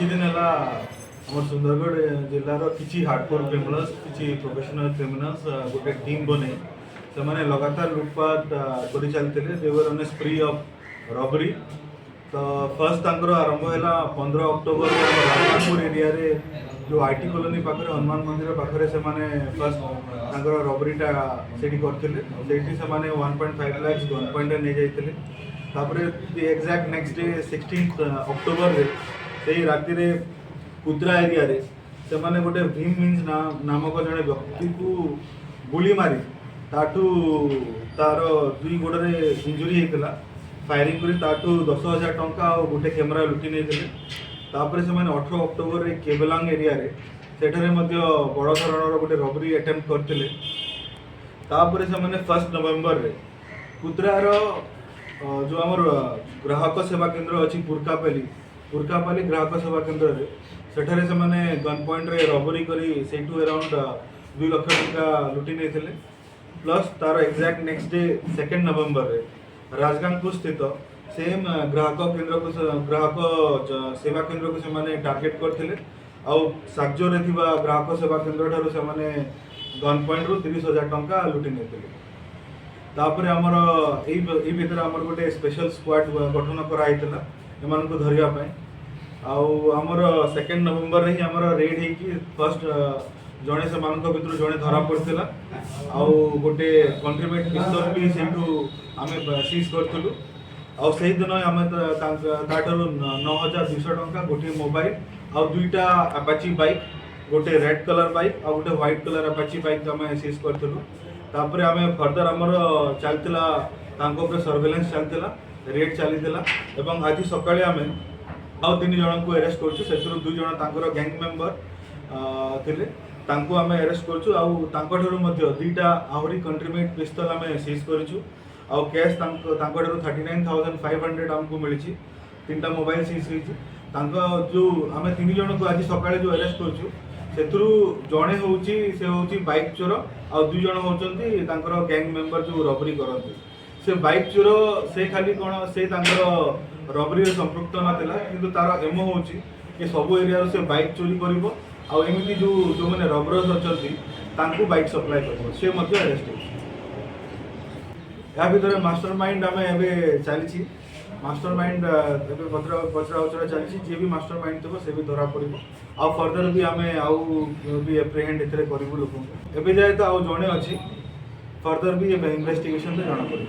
किसी दिन है आम सुंदरगढ़ जिलार किसी हार्डकोर क्रिमिनाल्स किसी प्रोफेशनल क्रिमिनाल्स गोटे टीम बने से मैंने लगातार लुटपाट कर चलते देवर ऑन स्प्री ऑफ रॉबरी। तो फर्स्ट आरंभ है 15 अक्टोबर राजपुर एरिया रे जो आईटी कॉलोनी पाखे हनुमान मंदिर पाखे से फर्स्ट रबरीटा से करते 1.5 लाख गन पॉइंट नहीं जाते। तापर एक्जाक्ट नेक्स्ट डे 16 अक्टोबर रे से राति रे कुद्रा एरिया रे से माने गोटे भीम मीन्स नामक जड़े व्यक्ति को गुली मारी ताठू तार दुई गोड़े इंजुरी होता फायरिंग कर 10,000 टंका और गोटे कैमेरा लुटि नहीं। तापर से 18 अक्टोबर रे केबलांग एरिया रे सेठारे मध्य बड़ धरणर गोटे रबरी अटेम्प्ट करते। तापर से 1 नवेम्बर रे कुद्रार जो आमर ग्राहक सेवा केंद्र अच्छी पुरकापाली ग्राहक सेवा केंद्र रे सेठारे से गन पॉइंट रे रबरी करी सेठू अराउंड 2 लाख टंका लुटि नहीं। प्लस तार एक्जाक्ट नेक्स्ट डे 2 नवेम्बर रे राजगांगपुर स्थित सेम ग्राहक सेवा केंद्र को से टार्गेट करते सागजोरे ग्राहक सेवा केंद्र ठारू से गन पॉइंट रू 30,000 टंका लुटि नहीं। तापर आमर यही भितर आमर गोटे स्पेशल स्क्वाड गठन कराइला एमान को धरिया आमर 2 नवेम्बर रे ही आमर रेड होगी फर्स्ट जड़े से भर जड़े धरा पड़ा आउ गोटे कंट्रीमेट पिस्तल भी से आम सीज करूँ आउ से दिन आम 9,200 टंका गोटे मोबाइल आउ 2टा अपाची बाइक गोटे रेड कलर बाइक आउ गोटे व्हाइट कलर अपाची बाइक आम सीज करूँ। तापर आम फर्दर आमर चलता सर्वेलेंस चलता रेड चलता आज सका आम आउ 3 जन को अरेस्ट करूँ 2 जन गैंग मेंबर थे तांको आम अरेस्ट करूँ 2टा आहरी कंट्रीमेट पिस्तल आम सीज करूँ आउ कैश 39,500 आमको मिली 3टा मोबाइल सीज होती जो आम 3 जन को आज सका जो अरेस्ट करूँ से जड़े हूँ से हूँ बाइक चोर आउ 2 जन होती गैंग मेंबर जो रबरी करते से बाइक चोर से खाली कौन से रबरी संपृक्त नाला कि तार एम हूँ कि सब एरिया से बाइक चोरी कर आमती जो मैंने रबरर्स अच्छा बाइक सप्लाय कर अरेस्ट या भर मास्टर माइंड आम एवं चली मास्टर माइंड पचरा उचरा चली जी भी मास्टर माइंड थो से भी धरा पड़ आउ फर्दर भी आम आउ भी एप्रिहेंड करूँ लोक एवं जाए तो आउ जड़े अच्छी फर्दर भी इन्वेस्टिगेशन जना पड़े।